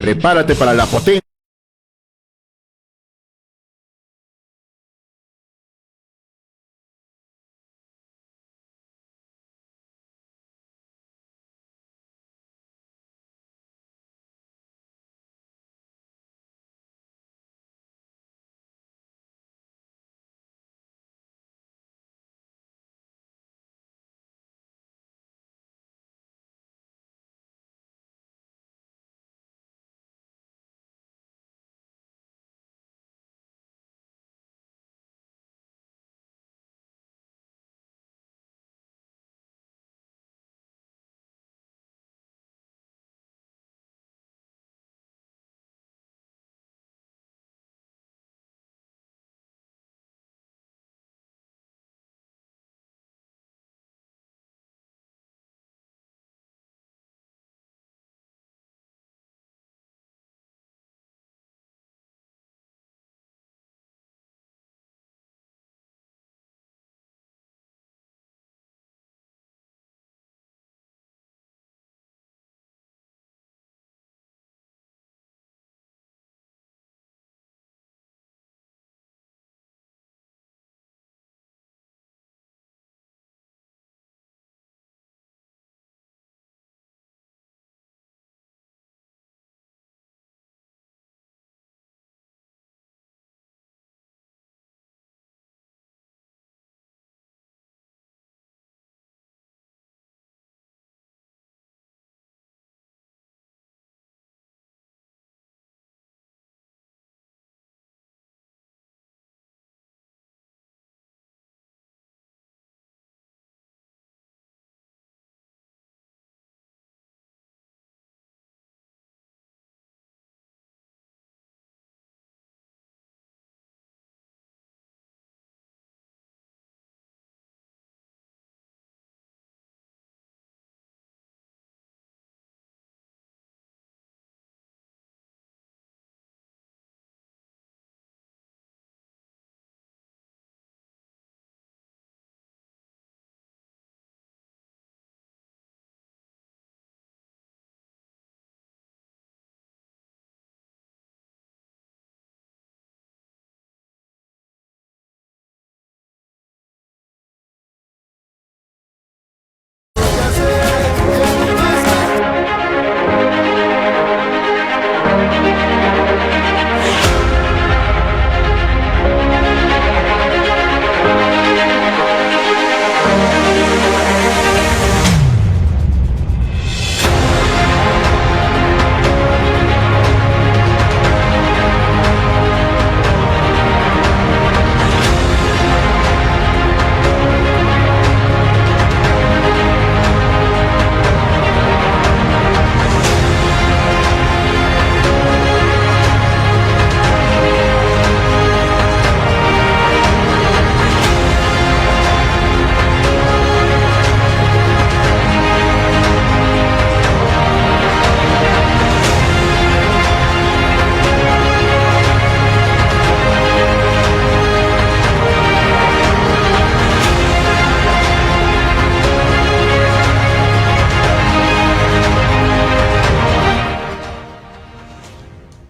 Prepárate para la potencia.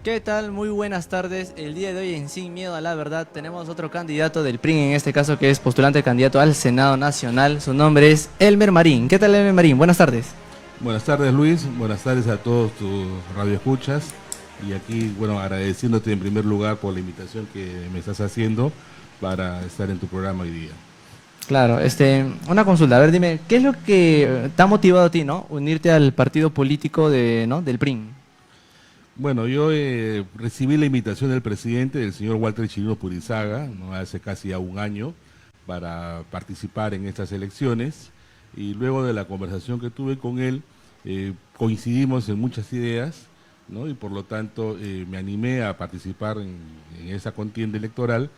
¿Qué tal? Muy buenas tardes. El día de hoy en Sin Miedo a la Verdad tenemos otro candidato del PRI, en este caso que es postulante candidato al Senado Nacional. Su nombre es Elmer Marín. ¿Qué tal, Elmer Marín? Buenas tardes. Buenas tardes, Luis. Buenas tardes a todos tus radioescuchas. Y aquí, bueno, agradeciéndote en primer lugar por la invitación que me estás haciendo para estar en tu programa hoy día. Claro, una consulta. A ver, dime, ¿qué es lo que te ha motivado a ti, ¿no? Unirte al partido político del PRI. Bueno, yo recibí la invitación del presidente, del señor Walter Chirino Purizaga, ¿no? Hace casi ya un año, para participar en estas elecciones. Y luego de la conversación que tuve con él, coincidimos en muchas ideas, ¿no? Y por lo tanto me animé a participar en esa contienda electoral,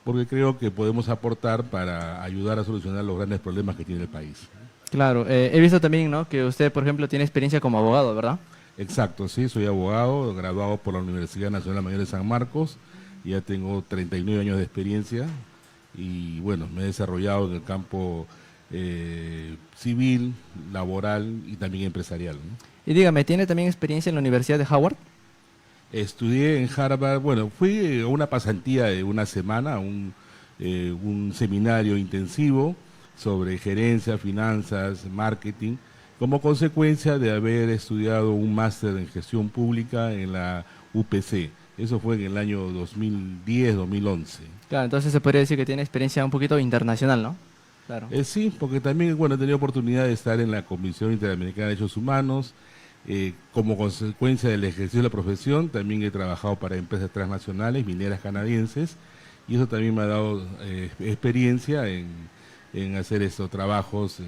porque creo que podemos aportar para ayudar a solucionar los grandes problemas que tiene el país. Claro, he visto también, ¿no?, que usted, por ejemplo, tiene experiencia como abogado, ¿verdad? Exacto, sí, soy abogado, graduado por la Universidad Nacional Mayor de San Marcos, ya tengo 39 años de experiencia y bueno, me he desarrollado en el campo civil, laboral y también empresarial, ¿no? Y dígame, ¿tiene también experiencia en la Universidad de Howard? Estudié en Harvard, bueno, fui a una pasantía de una semana, un seminario intensivo sobre gerencia, finanzas, marketing, como consecuencia de haber estudiado un máster en gestión pública en la UPC. Eso fue en el año 2010-2011. Claro, entonces se podría decir que tiene experiencia un poquito internacional, ¿no? Claro. Sí, porque también, bueno, he tenido oportunidad de estar en la Comisión Interamericana de Derechos Humanos. Como consecuencia del ejercicio de la profesión, también he trabajado para empresas transnacionales, mineras canadienses, y eso también me ha dado experiencia en hacer estos trabajos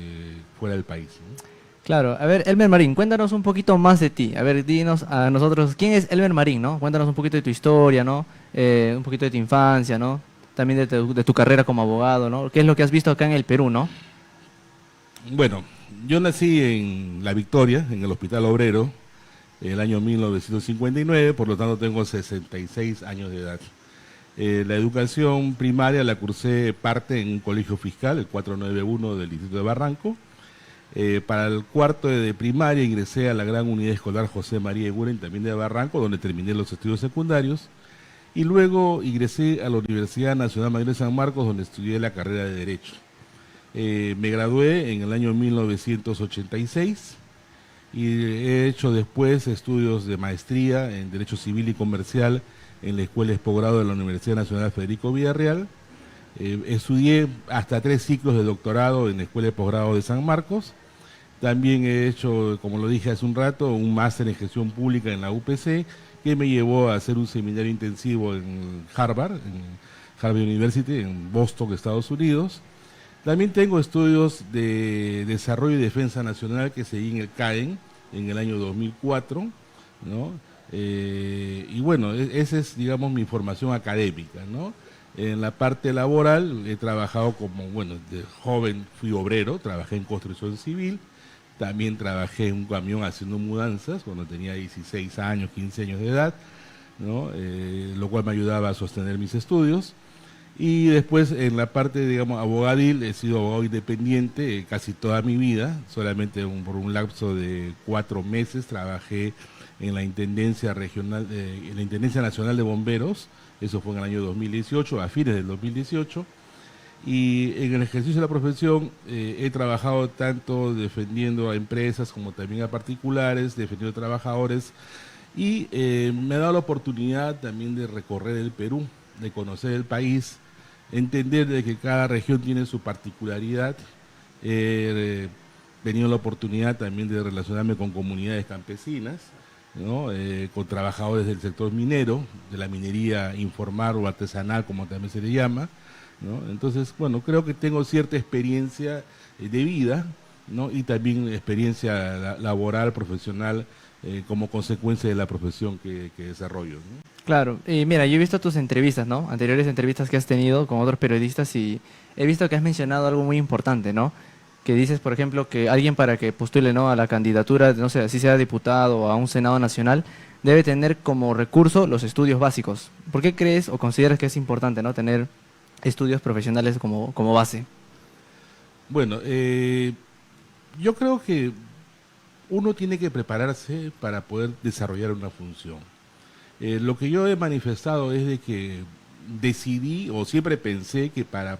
fuera del país, ¿no? Claro, a ver, Elmer Marín, cuéntanos un poquito más de ti. A ver, dinos a nosotros, ¿quién es Elmer Marín, no? Cuéntanos un poquito de tu historia, ¿no? Un poquito de tu infancia, ¿no? También de tu carrera como abogado, ¿no? ¿Qué es lo que has visto acá en el Perú, ¿no? Bueno, yo nací en La Victoria, en el Hospital Obrero, en el año 1959, por lo tanto tengo 66 años de edad. La educación primaria la cursé parte en un colegio fiscal, el 491 del Distrito de Barranco. Para el cuarto de primaria ingresé a la gran unidad escolar José María Eguren, también de Barranco, donde terminé los estudios secundarios. Y luego ingresé a la Universidad Nacional Mayor de San Marcos, donde estudié la carrera de Derecho. Me gradué en el año 1986 y he hecho después estudios de maestría en Derecho Civil y Comercial en la Escuela de Posgrado de la Universidad Nacional Federico Villarreal. Estudié hasta 3 ciclos de doctorado en la Escuela de Posgrado de San Marcos. También he hecho, como lo dije hace un rato, un máster en gestión pública en la UPC, que me llevó a hacer un seminario intensivo en Harvard University, en Boston, Estados Unidos. También tengo estudios de desarrollo y defensa nacional que seguí en el CAEN en el año 2004, ¿no? Y bueno, esa es, digamos, mi formación académica, ¿no? En la parte laboral he trabajado como, bueno, de joven fui obrero, trabajé en construcción civil, también trabajé en un camión haciendo mudanzas cuando tenía 16 años, 15 años de edad, ¿no? Lo cual me ayudaba a sostener mis estudios. Y después en la parte, digamos, abogadil, he sido abogado independiente casi toda mi vida, solamente por un lapso de 4 meses trabajé en la Intendencia Regional, en la Intendencia Nacional de Bomberos, eso fue en el año 2018, a fines del 2018, y en el ejercicio de la profesión he trabajado tanto defendiendo a empresas como también a particulares, defendiendo a trabajadores, y me ha dado la oportunidad también de recorrer el Perú, de conocer el país, entender de que cada región tiene su particularidad. He tenido la oportunidad también de relacionarme con comunidades campesinas, ¿no? Con trabajadores del sector minero, de la minería informal o artesanal, como también se le llama, ¿no? Entonces, bueno, creo que tengo cierta experiencia de vida, ¿no? Y también experiencia laboral, profesional, como consecuencia de la profesión que desarrollo, ¿no? Claro, y mira, yo he visto tus entrevistas, ¿no? Anteriores entrevistas que has tenido con otros periodistas y he visto que has mencionado algo muy importante, ¿no? Que dices, por ejemplo, que alguien para que postule, ¿no?, a la candidatura, no sé, así sea diputado o a un Senado Nacional, debe tener como recurso los estudios básicos. ¿Por qué crees o consideras que es importante, ¿no?, tener estudios profesionales como base? Bueno, yo creo que uno tiene que prepararse para poder desarrollar una función. Lo que yo he manifestado es de que decidí o siempre pensé que para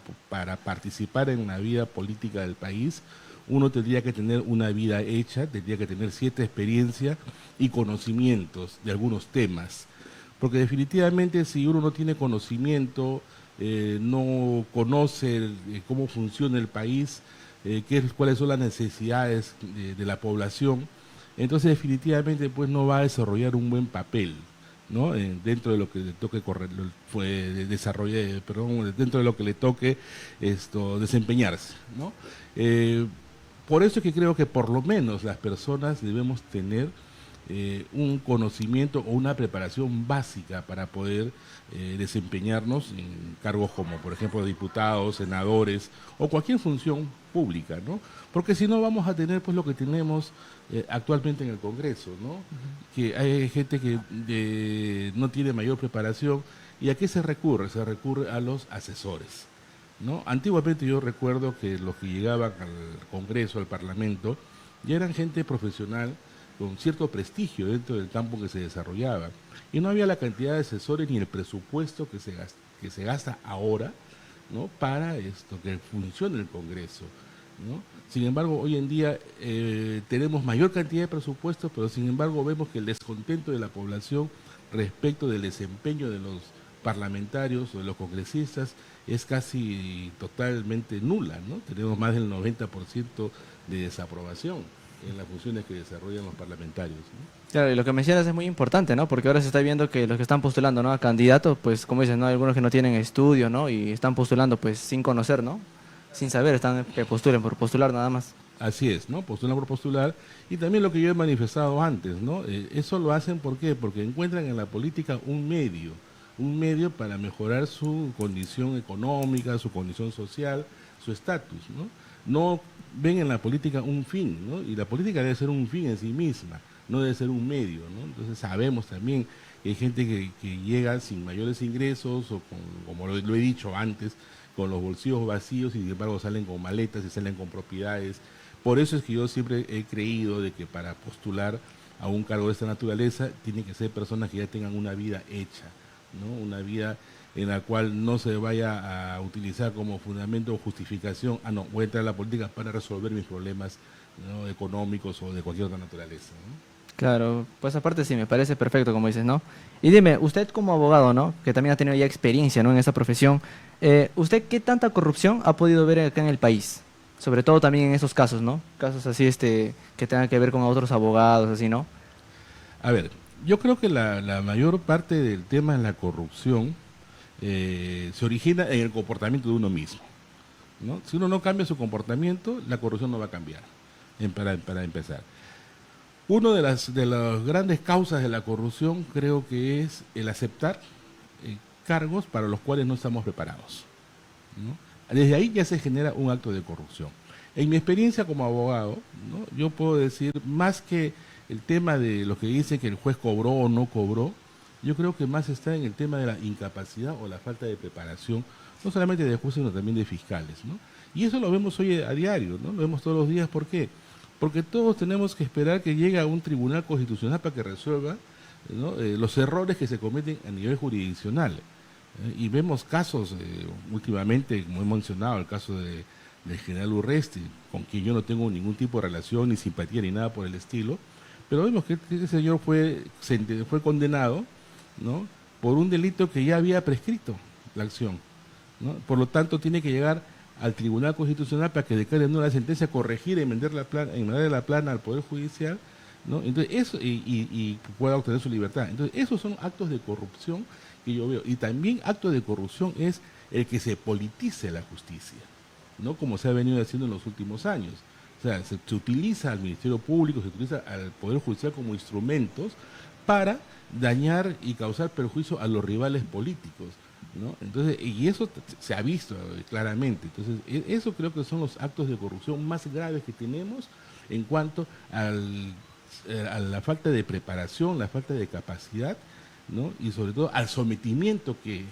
participar en la vida política del país uno tendría que tener una vida hecha, tendría que tener cierta experiencia y conocimientos de algunos temas. Porque definitivamente si uno no tiene conocimiento, no conoce cómo funciona el país, cuáles son las necesidades de la población, entonces definitivamente pues no va a desarrollar un buen papel, ¿no? Dentro de lo que le toque dentro de lo que le toque desempeñarse, ¿no? Por eso es que creo que por lo menos las personas debemos tener un conocimiento o una preparación básica para poder desempeñarnos en cargos como, por ejemplo, diputados, senadores o cualquier función pública, ¿no? Porque si no vamos a tener pues lo que tenemos actualmente en el Congreso, ¿no? Que hay gente que no tiene mayor preparación. ¿Y a qué se recurre? Se recurre a los asesores, ¿no? Antiguamente yo recuerdo que los que llegaban al Congreso, al Parlamento, ya eran gente profesional con cierto prestigio dentro del campo que se desarrollaba. Y no había la cantidad de asesores ni el presupuesto que se gasta ahora, ¿no?, para esto, que funcione el Congreso, ¿no? Sin embargo, hoy en día tenemos mayor cantidad de presupuestos, pero sin embargo vemos que el descontento de la población respecto del desempeño de los parlamentarios o de los congresistas es casi totalmente nula, ¿no? Tenemos más del 90% de desaprobación en las funciones que desarrollan los parlamentarios, ¿no? Claro, y lo que mencionas es muy importante, ¿no? Porque ahora se está viendo que los que están postulando, ¿no?, a candidatos, pues como dices, ¿no?, hay algunos que no tienen estudio, ¿no?, y están postulando pues sin conocer, ¿no?, sin saber, están que postulen por postular nada más. Así es, ¿no? Postulan por postular. Y también lo que yo he manifestado antes, ¿no? Eso lo hacen, ¿por qué? Porque encuentran en la política un medio para mejorar su condición económica, su condición social, su estatus, ¿no? No ven en la política un fin, ¿no? Y la política debe ser un fin en sí misma, no debe ser un medio, ¿no? Entonces sabemos también que hay gente que llega sin mayores ingresos o con, como lo he dicho antes, con los bolsillos vacíos y sin embargo salen con maletas y salen con propiedades. Por eso es que yo siempre he creído de que para postular a un cargo de esta naturaleza tienen que ser personas que ya tengan una vida hecha, ¿no? Una vida en la cual no se vaya a utilizar como fundamento o justificación, no, voy a entrar a la política para resolver mis problemas, ¿no?, económicos o de cualquier otra naturaleza, ¿no? Claro, pues aparte sí, me parece perfecto, como dices, ¿no? Y dime, usted como abogado, ¿no?, que también ha tenido ya experiencia, ¿no?, en esa profesión, ¿usted qué tanta corrupción ha podido ver acá en el país? Sobre todo también en esos casos, ¿no? Casos así, que tengan que ver con otros abogados, así, ¿no? A ver, yo creo que la mayor parte del tema de la corrupción se origina en el comportamiento de uno mismo, ¿no? Si uno no cambia su comportamiento, la corrupción no va a cambiar, para empezar. Una de las grandes causas de la corrupción creo que es el aceptar cargos para los cuales no estamos preparados, ¿no? Desde ahí ya se genera un acto de corrupción. En mi experiencia como abogado, ¿no?, yo puedo decir, más que el tema de lo que dice que el juez cobró o no cobró, yo creo que más está en el tema de la incapacidad o la falta de preparación, no solamente de jueces, sino también de fiscales, ¿no? Y eso lo vemos hoy a diario, ¿no? Lo vemos todos los días. ¿Por qué? Porque todos tenemos que esperar que llegue a un tribunal constitucional para que resuelva, ¿no?, los errores que se cometen a nivel jurisdiccional. Y vemos casos, últimamente, como he mencionado, el caso del general Urresti, con quien yo no tengo ningún tipo de relación, ni simpatía, ni nada por el estilo, pero vemos que ese señor fue condenado, ¿no?, por un delito que ya había prescrito la acción, ¿no? Por lo tanto, tiene que llegar al Tribunal Constitucional para que declare nula la sentencia, corregir, enmendar la plana al Poder Judicial, ¿no? Entonces, eso, y pueda obtener su libertad. Entonces, esos son actos de corrupción que yo veo. Y también acto de corrupción es el que se politice la justicia, ¿no?, como se ha venido haciendo en los últimos años. O sea, se utiliza al Ministerio Público, se utiliza al Poder Judicial como instrumentos para dañar y causar perjuicio a los rivales políticos, ¿no? Entonces, y eso se ha visto claramente. Entonces, eso creo que son los actos de corrupción más graves que tenemos en cuanto a la falta de preparación, la falta de capacidad, ¿no?, y sobre todo al sometimiento que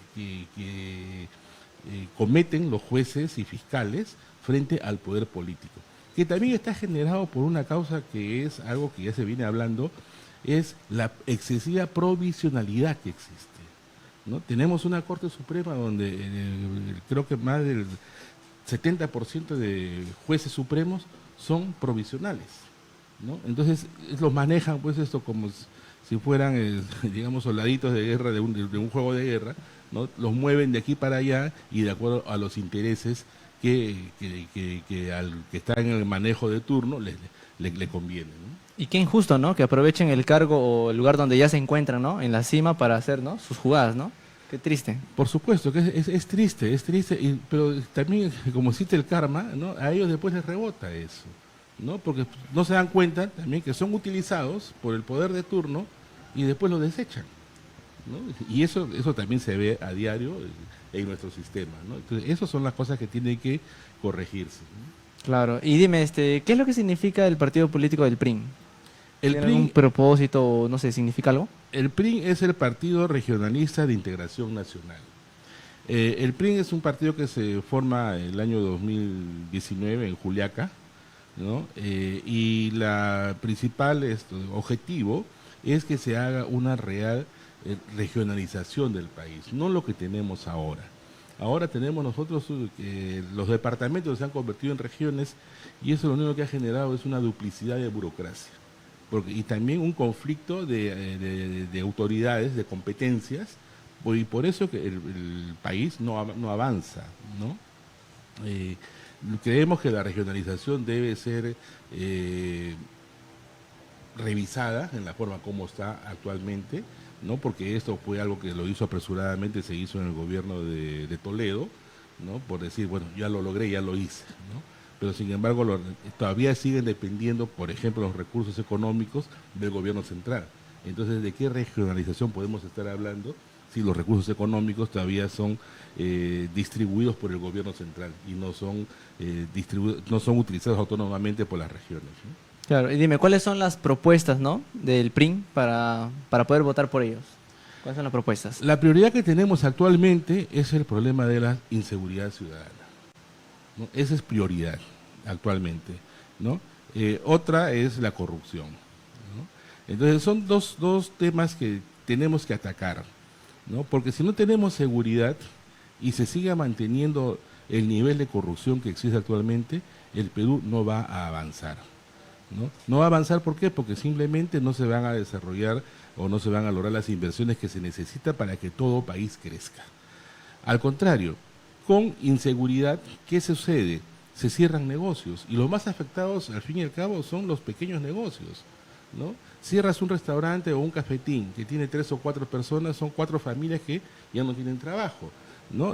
cometen los jueces y fiscales frente al poder político, que también está generado por una causa que es algo que ya se viene hablando, es la excesiva provisionalidad que existe, ¿no? Tenemos una Corte Suprema donde creo que más del 70% de jueces supremos son provisionales, ¿no? Entonces los manejan pues esto como si fueran, digamos, soldaditos de guerra de un juego de guerra, ¿no? Los mueven de aquí para allá y de acuerdo a los intereses que al que está en el manejo de turno le conviene, ¿no? Y qué injusto, ¿no?, que aprovechen el cargo o el lugar donde ya se encuentran, ¿no?, en la cima para hacer, ¿no?, sus jugadas, ¿no? Qué triste. Por supuesto que es triste, pero también, como existe el karma, ¿no?, a ellos después les rebota eso, ¿no? Porque no se dan cuenta también que son utilizados por el poder de turno y después lo desechan, ¿no? Y eso también se ve a diario en nuestro sistema, ¿no? Entonces, esas son las cosas que tienen que corregirse, ¿no? Claro. Y dime, ¿qué es lo que significa el partido político del PRI? El ¿Tiene algún PRI, propósito o no sé, significa algo? el PRI es el Partido Regionalista de Integración Nacional. El PRI es un partido que se forma el año 2019 en Juliaca, ¿no? Y la principal objetivo es que se haga una real regionalización del país, no lo que tenemos ahora. Ahora tenemos nosotros, los departamentos se han convertido en regiones y eso lo único que ha generado es una duplicidad de burocracia. Y también un conflicto de autoridades, de competencias, y por eso que el país no avanza, ¿no? Eh, Creemos que la regionalización debe ser revisada en la forma como está actualmente, ¿no? Porque esto fue algo que lo hizo apresuradamente, se hizo en el gobierno de Toledo, ¿no? Por decir, bueno, ya lo logré, ya lo hice, ¿no? Pero sin embargo todavía siguen dependiendo, por ejemplo, los recursos económicos del gobierno central. Entonces, ¿de qué regionalización podemos estar hablando si los recursos económicos todavía son distribuidos por el gobierno central y no son utilizados autónomamente por las regiones, ¿no? Claro, y dime, ¿cuáles son las propuestas, ¿no? del PRIN para poder votar por ellos? ¿Cuáles son las propuestas? La prioridad que tenemos actualmente es el problema de la inseguridad ciudadana, ¿no? Esa es prioridad actualmente, ¿no? Otra es la corrupción, ¿no? Entonces son dos temas que tenemos que atacar, ¿no? Porque si no tenemos seguridad y se sigue manteniendo el nivel de corrupción que existe actualmente, el Perú no va a avanzar, ¿no? No va a avanzar, ¿por qué? Porque simplemente no se van a desarrollar o no se van a lograr las inversiones que se necesitan para que todo país crezca. Al contrario, con inseguridad, ¿qué sucede? Se cierran negocios y los más afectados, al fin y al cabo, son los pequeños negocios, ¿no? Cierras un restaurante o un cafetín que tiene 3 o 4 personas, son 4 familias que ya no tienen trabajo, ¿no?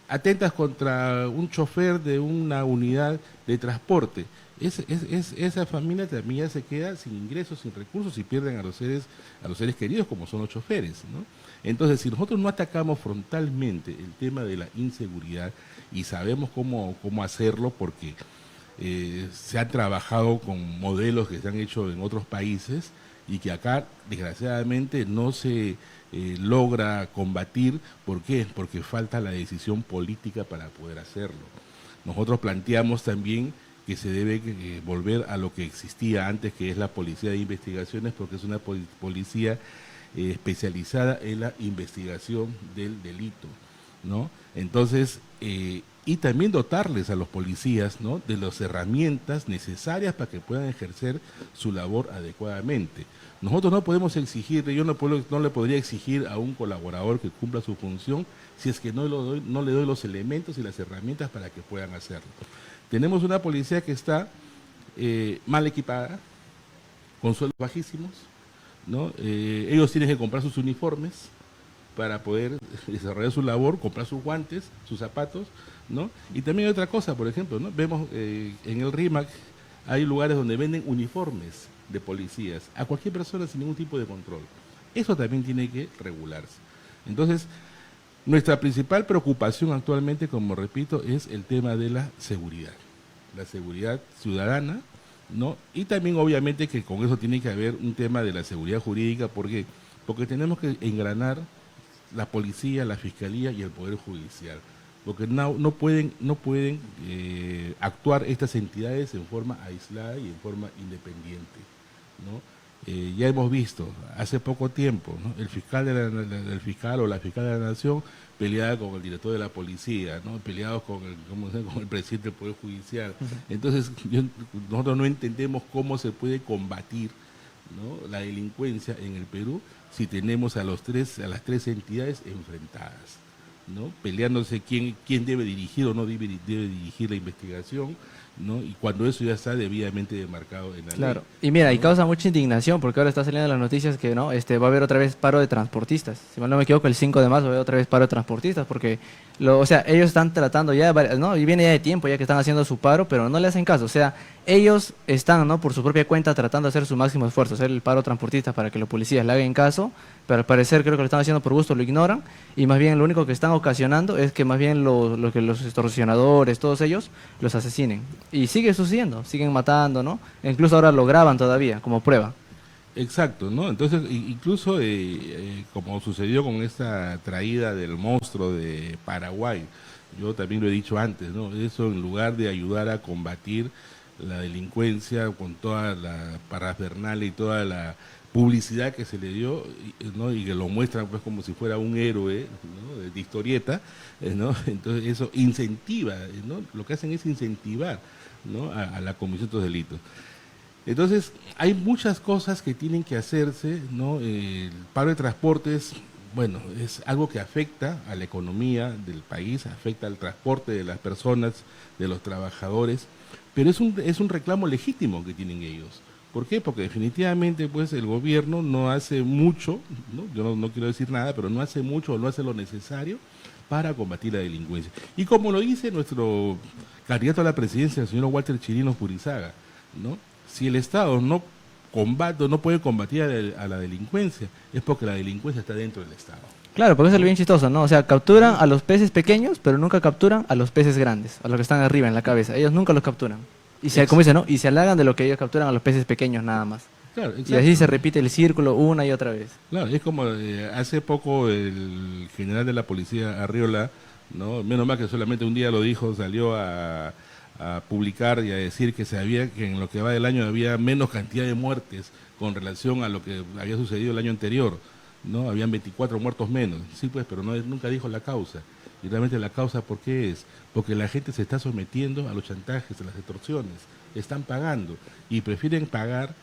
Atentas contra un chofer de una unidad de transporte. Esa familia también ya se queda sin ingresos, sin recursos y pierden a los seres queridos como son los choferes, ¿no? Entonces, si nosotros no atacamos frontalmente el tema de la inseguridad y sabemos cómo hacerlo, porque se ha trabajado con modelos que se han hecho en otros países y que acá, desgraciadamente, no se logra combatir. ¿Por qué? Porque falta la decisión política para poder hacerlo. Nosotros planteamos también que se debe volver a lo que existía antes, que es la policía de investigaciones, porque es una policía especializada en la investigación del delito, ¿no? Entonces, y también dotarles a los policías, ¿no?, de las herramientas necesarias para que puedan ejercer su labor adecuadamente. Nosotros no podemos exigir, yo no le podría exigir a un colaborador que cumpla su función si es que no le doy los elementos y las herramientas para que puedan hacerlo. Tenemos una policía que está mal equipada, con sueldos bajísimos, ¿no? Ellos tienen que comprar sus uniformes para poder desarrollar su labor, comprar sus guantes, sus zapatos, ¿no? Y también hay otra cosa, por ejemplo, ¿no? Vemos en el RIMAC hay lugares donde venden uniformes de policías a cualquier persona sin ningún tipo de control. Eso también tiene que regularse. Entonces, nuestra principal preocupación actualmente, como repito, es el tema de la seguridad ciudadana, ¿no? Y también obviamente que con eso tiene que haber un tema de la seguridad jurídica, porque tenemos que engranar la policía, la fiscalía y el poder judicial, porque no pueden actuar estas entidades en forma aislada y en forma independiente, ¿no? Ya hemos visto hace poco tiempo, ¿no?, el fiscal o la fiscal de la nación peleada con el director de la policía, ¿no?, peleados con el presidente del poder judicial. Entonces nosotros no entendemos cómo se puede combatir, ¿no?, la delincuencia en el Perú si tenemos a las tres entidades enfrentadas, ¿no?, peleándose quién debe dirigir o no debe dirigir la investigación, ¿no?, y cuando eso ya está debidamente demarcado en la ley. Claro, y mira, y ¿no? causa mucha indignación porque ahora está saliendo las noticias que no, va a haber otra vez paro de transportistas. Si mal no me equivoco, el 5 de marzo va a haber otra vez paro de transportistas porque, o sea, ellos están tratando ya, ¿no? Y viene ya de tiempo ya que están haciendo su paro, pero no le hacen caso. O sea, ellos están, ¿no?, por su propia cuenta tratando de hacer su máximo esfuerzo, hacer el paro transportista para que los policías le hagan caso, pero al parecer creo que lo están haciendo por gusto, lo ignoran, y más bien lo único que están ocasionando es que más bien que los extorsionadores, todos ellos, los asesinen. Y sigue sucediendo, siguen matando, ¿no? E incluso ahora lo graban todavía como prueba. Exacto, ¿no? Entonces, incluso como sucedió con esta traída del monstruo de Paraguay, yo también lo he dicho antes, ¿no? Eso en lugar de ayudar a combatir la delincuencia, con toda la parafernalia y toda la publicidad que se le dio, ¿no? Y que lo muestran pues como si fuera un héroe, ¿no? De historieta, ¿no? Entonces eso incentiva, ¿no? Lo que hacen es incentivar, ¿no? A la comisión de estos delitos. Entonces, hay muchas cosas que tienen que hacerse, ¿no? El paro de transportes, bueno, es algo que afecta a la economía del país, afecta al transporte de las personas, de los trabajadores, pero es un reclamo legítimo que tienen ellos. ¿Por qué? Porque definitivamente pues el gobierno no hace mucho, ¿no? Yo no quiero decir nada, pero no hace mucho o no hace lo necesario para combatir la delincuencia. Y como lo dice nuestro candidato a la presidencia, el señor Walter Chirinos Purizaga, ¿no? Si el Estado no combate, no puede combatir a la delincuencia, es porque la delincuencia está dentro del Estado. Claro, porque eso es lo bien chistoso, ¿no? O sea, capturan a los peces pequeños, pero nunca capturan a los peces grandes, a los que están arriba en la cabeza. Ellos nunca los capturan. Y se, como dicen, ¿no? Y se halagan de lo que ellos capturan a los peces pequeños nada más. Claro, Y así se repite el círculo una y otra vez. Claro, es como hace poco el general de la policía, Arriola, ¿no? Menos mal que solamente un día lo dijo, salió a publicar y a decir que que en lo que va del año había menos cantidad de muertes con relación a lo que había sucedido el año anterior, ¿no? Habían 24 muertos menos, sí pues, pero nunca dijo la causa. Y realmente la causa, ¿por qué es? Porque la gente se está sometiendo a los chantajes, a las extorsiones, están pagando y prefieren pagar,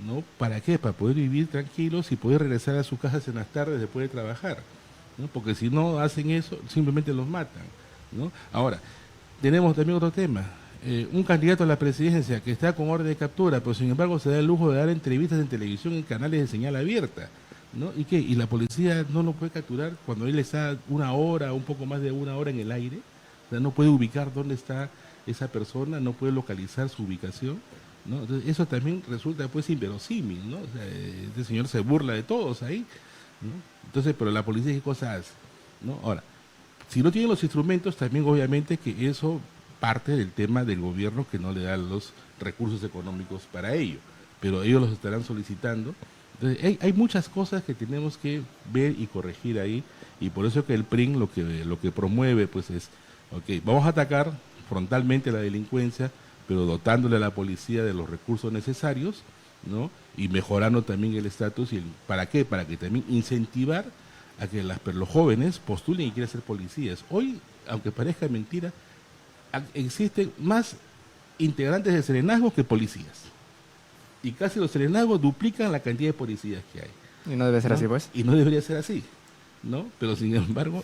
¿no? ¿Para qué? Para poder vivir tranquilos y poder regresar a sus casas en las tardes después de trabajar, ¿no? Porque si no hacen eso, simplemente los matan, ¿no? Ahora, tenemos también otro tema. Un candidato a la presidencia que está con orden de captura, pero sin embargo se da el lujo de dar entrevistas en televisión en canales de señal abierta, ¿no? ¿Y qué? ¿Y la policía no lo puede capturar cuando él está una hora, un poco más de una hora en el aire? O sea, no puede ubicar dónde está esa persona, no puede localizar su ubicación, ¿no? Entonces, eso también resulta pues inverosímil, ¿no? O sea, este señor se burla de todos ahí, ¿no? Entonces, pero la policía, ¿qué cosa hace? ¿No? Ahora, si no tienen los instrumentos, también obviamente que eso parte del tema del gobierno que no le da los recursos económicos para ello, pero ellos los estarán solicitando. Entonces, hay muchas cosas que tenemos que ver y corregir ahí, y por eso que el PRIN lo que promueve pues es, ok, vamos a atacar frontalmente la delincuencia, pero dotándole a la policía de los recursos necesarios, ¿no? Y mejorando también el estatus. ¿Para qué? Para que también incentivar a que los jóvenes postulen y quieran ser policías. Hoy, aunque parezca mentira, existen más integrantes de serenazgos que policías. Y casi los serenazgos duplican la cantidad de policías que hay. Y no debe ser ¿No? así, pues. Y no debería ser así, ¿no? Pero sin embargo,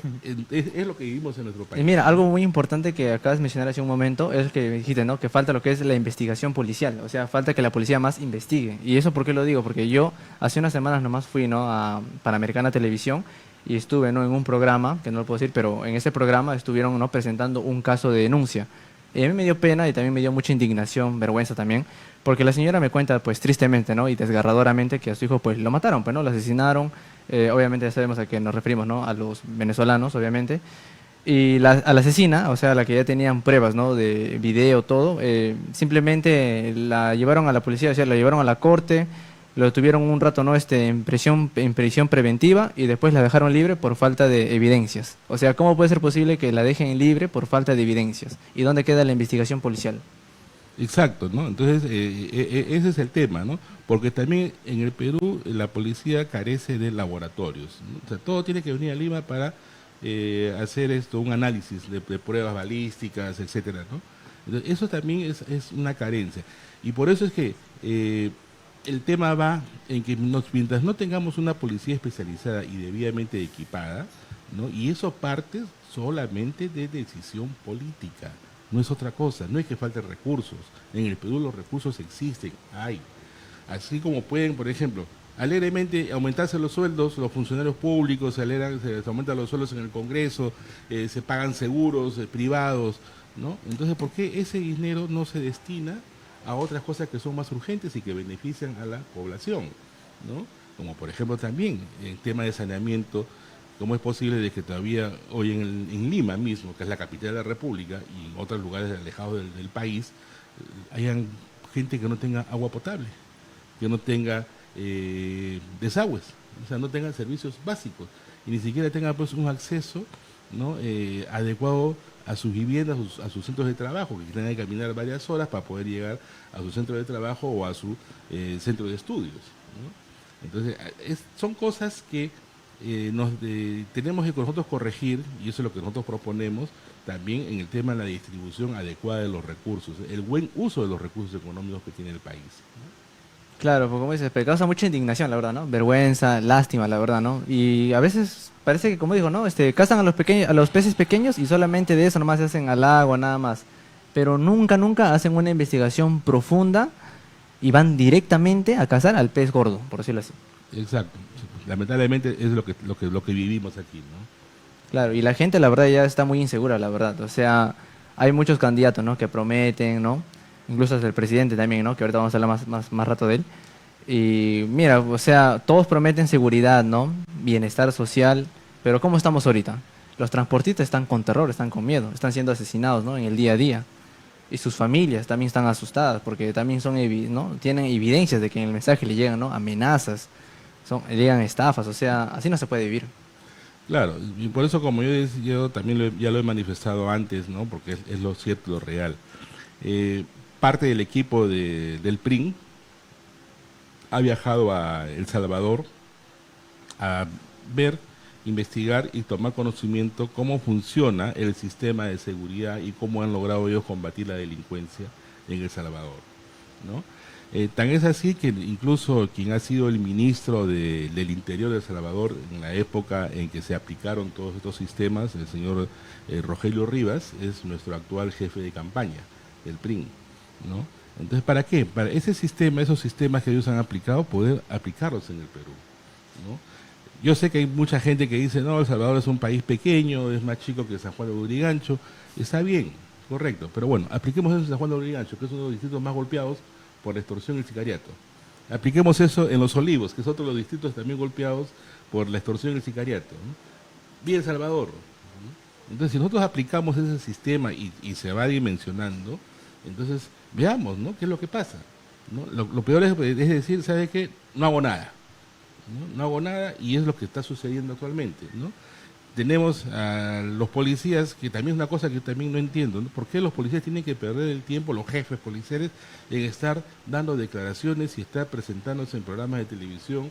es lo que vivimos en nuestro país. Y mira, algo muy importante que acabas de mencionar hace un momento es que dijiste, ¿no? Que falta lo que es la investigación policial. O sea, falta que la policía más investigue. ¿Y eso por qué lo digo? Porque yo hace unas semanas nomás fui, ¿no? A Panamericana Televisión y estuve, ¿no? En un programa, que no lo puedo decir, pero en ese programa estuvieron, ¿no? Presentando un caso de denuncia. Y a mí me dio pena y también me dio mucha indignación, vergüenza también, porque la señora me cuenta, pues tristemente, ¿no? Y desgarradoramente que a su hijo, pues lo mataron, pues, ¿no? Lo asesinaron. Obviamente ya sabemos a qué nos referimos, ¿no? A los venezolanos, obviamente. Y a la asesina, o sea, la que ya tenían pruebas, ¿no? De video, todo, simplemente la llevaron a la policía, o sea, la llevaron a la corte, lo tuvieron un rato, ¿no? En prisión preventiva y después la dejaron libre por falta de evidencias. O sea, ¿cómo puede ser posible que la dejen libre por falta de evidencias? ¿Y dónde queda la investigación policial? Exacto, ¿no? Entonces, ese es el tema, ¿no? Porque también en el Perú la policía carece de laboratorios, ¿no? O sea, todo tiene que venir a Lima para hacer un análisis de pruebas balísticas, etcétera, ¿no? Entonces, eso también es una carencia. Y por eso es que el tema va en que mientras no tengamos una policía especializada y debidamente equipada, ¿no? Y eso parte solamente de decisión política. No es otra cosa, no es que falten recursos. En el Perú los recursos existen, hay. Así como pueden, por ejemplo, alegremente aumentarse los sueldos, los funcionarios públicos se aumentan los sueldos en el Congreso, se pagan seguros privados, ¿no? Entonces, ¿por qué ese dinero no se destina a otras cosas que son más urgentes y que benefician a la población, ¿no? Como por ejemplo también el tema de saneamiento. ¿Cómo es posible de que todavía hoy en Lima mismo, que es la capital de la República, y en otros lugares alejados del país, hayan gente que no tenga agua potable, que no tenga desagües, o sea, no tenga servicios básicos, y ni siquiera tenga pues un acceso ¿no? Adecuado a sus viviendas, a sus centros de trabajo, que tengan que caminar varias horas para poder llegar a su centro de trabajo o a su centro de estudios, ¿no? Entonces, son cosas que tenemos que nosotros corregir, y eso es lo que nosotros proponemos, también en el tema de la distribución adecuada de los recursos, el buen uso de los recursos económicos que tiene el país, ¿no? Claro, pues como dices, pero causa mucha indignación, la verdad, ¿no? Vergüenza, lástima, la verdad, ¿no? Y a veces parece que, como dijo, ¿no? Cazan a los pequeños, a los peces pequeños y solamente de eso nomás se hacen al agua, nada más. Pero nunca, nunca hacen una investigación profunda y van directamente a cazar al pez gordo, por decirlo así. Exacto. Lamentablemente es lo que vivimos aquí, ¿no? Claro, y la gente, la verdad, ya está muy insegura, la verdad. O sea, hay muchos candidatos, ¿no? Que prometen, ¿no? Incluso hasta el presidente también, ¿no? Que ahorita vamos a hablar más rato de él. Y mira, o sea, todos prometen seguridad, ¿no? Bienestar social, pero ¿cómo estamos ahorita? Los transportistas están con terror, están con miedo, están siendo asesinados, ¿no? En el día a día. Y sus familias también están asustadas porque también ¿no? Tienen evidencias de que en el mensaje le llegan, ¿no? Amenazas, le llegan estafas, o sea, así no se puede vivir. Claro, y por eso como yo también ya lo he manifestado antes, ¿no? Porque es lo cierto, lo real. Parte del equipo del PRIN ha viajado a El Salvador a ver, investigar y tomar conocimiento cómo funciona el sistema de seguridad y cómo han logrado ellos combatir la delincuencia en El Salvador, ¿no? Tan es así que incluso quien ha sido el ministro del Interior de El Salvador en la época en que se aplicaron todos estos sistemas, el señor Rogelio Rivas, es nuestro actual jefe de campaña del PRIN, ¿no? Entonces, ¿para qué? Para ese sistema, esos sistemas que ellos han aplicado, poder aplicarlos en el Perú, ¿no? Yo sé que hay mucha gente que dice, no, El Salvador es un país pequeño, es más chico que San Juan de Lurigancho. Está bien, correcto, pero bueno, apliquemos eso en San Juan de Lurigancho, que es uno de los distritos más golpeados por la extorsión y el sicariato. Apliquemos eso en Los Olivos, que es otro de los distritos también golpeados por la extorsión y el sicariato, ¿no? Bien El Salvador, ¿no? Entonces, si nosotros aplicamos ese sistema y se va dimensionando, entonces veamos, ¿no? ¿Qué es lo que pasa? ¿No? Lo peor es decir, ¿sabe qué? No hago nada, ¿no? No hago nada, y es lo que está sucediendo actualmente, ¿no? Tenemos a los policías, que también es una cosa que también no entiendo, ¿no? ¿Por qué los policías tienen que perder el tiempo, los jefes policiales, en estar dando declaraciones y estar presentándose en programas de televisión,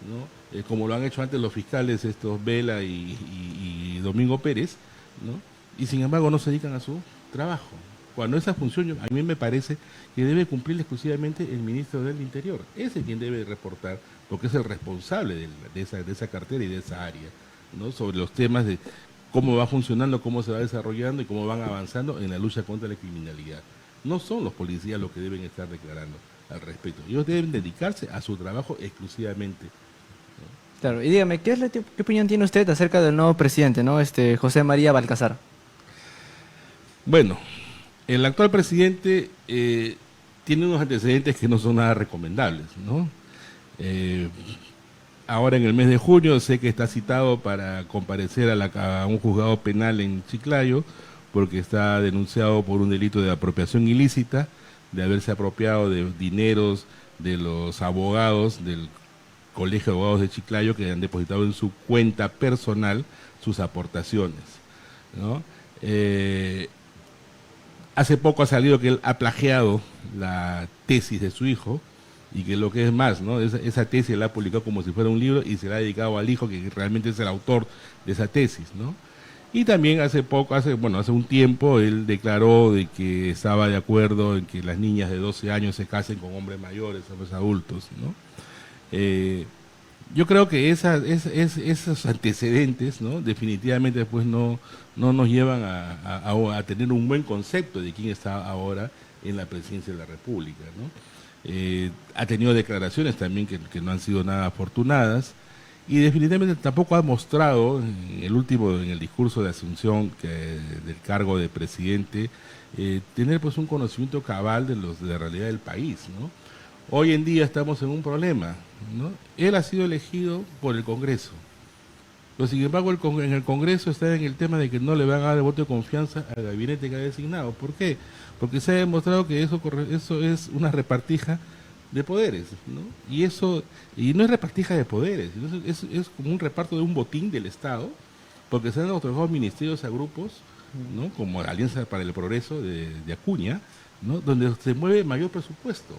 ¿no? Como lo han hecho antes los fiscales, estos Vela y Domingo Pérez, ¿no? Y sin embargo no se dedican a su trabajo, cuando esa función a mí me parece que debe cumplir exclusivamente el ministro del Interior. Ese es quien debe reportar, porque es el responsable de esa cartera y de esa área, ¿no? Sobre los temas de cómo va funcionando, cómo se va desarrollando y cómo van avanzando en la lucha contra la criminalidad. No son los policías los que deben estar declarando al respecto. Ellos deben dedicarse a su trabajo exclusivamente. Claro, y dígame, ¿qué opinión tiene usted acerca del nuevo presidente, ¿no? José María Balcazar. Bueno, el actual presidente tiene unos antecedentes que no son nada recomendables, ¿no? Ahora en el mes de junio sé que está citado para comparecer a un juzgado penal en Chiclayo, porque está denunciado por un delito de apropiación ilícita, de haberse apropiado de dineros de los abogados del Colegio de Abogados de Chiclayo, que han depositado en su cuenta personal sus aportaciones, ¿no? Hace poco ha salido que él ha plagiado la tesis de su hijo, y que lo que es más, ¿no? Esa tesis la ha publicado como si fuera un libro y se la ha dedicado al hijo, que realmente es el autor de esa tesis, ¿no? Y también hace un tiempo, él declaró de que estaba de acuerdo en que las niñas de 12 años se casen con hombres mayores, hombres adultos, ¿no? Yo creo que esos antecedentes, ¿no? Definitivamente después no nos llevan a tener un buen concepto de quién está ahora en la presidencia de la República, ¿no? Ha tenido declaraciones también que no han sido nada afortunadas, y definitivamente tampoco ha mostrado en el discurso de asunción del cargo de presidente, tener pues un conocimiento cabal de la realidad del país, ¿no? Hoy en día estamos en un problema, ¿no? Él ha sido elegido por el Congreso, pero sin embargo en el Congreso está en el tema de que no le van a dar el voto de confianza al gabinete que ha designado. ¿Por qué? Porque se ha demostrado que eso es una repartija de poderes, ¿no? Y no es repartija de poderes, es como un reparto de un botín del Estado porque se han otorgado ministerios a grupos, ¿no? Como la Alianza para el Progreso de Acuña, ¿no? Donde se mueve mayor presupuesto,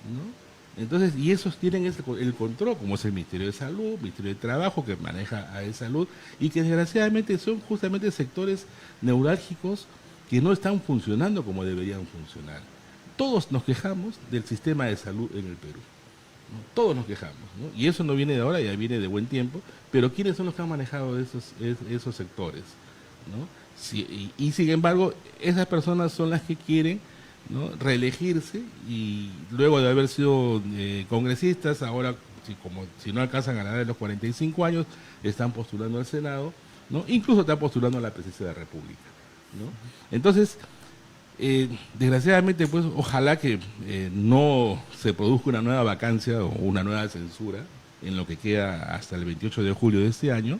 ¿no? Entonces, y esos tienen el control, como es el Ministerio de Salud, Ministerio de Trabajo, que maneja a la salud, y que desgraciadamente son justamente sectores neurálgicos que no están funcionando como deberían funcionar. Todos nos quejamos del sistema de salud en el Perú, ¿no? Todos nos quejamos, ¿no? Y eso no viene de ahora, ya viene de buen tiempo, pero ¿quiénes son los que han manejado esos sectores, ¿no? Y sin embargo, esas personas son las que quieren, ¿no? Reelegirse, y luego de haber sido congresistas, ahora si no alcanzan a ganar los 45 años, están postulando al Senado, ¿no? Incluso están postulando a la presidencia de la República, ¿no? Entonces, desgraciadamente, pues ojalá que no se produzca una nueva vacancia o una nueva censura en lo que queda hasta el 28 de julio de este año,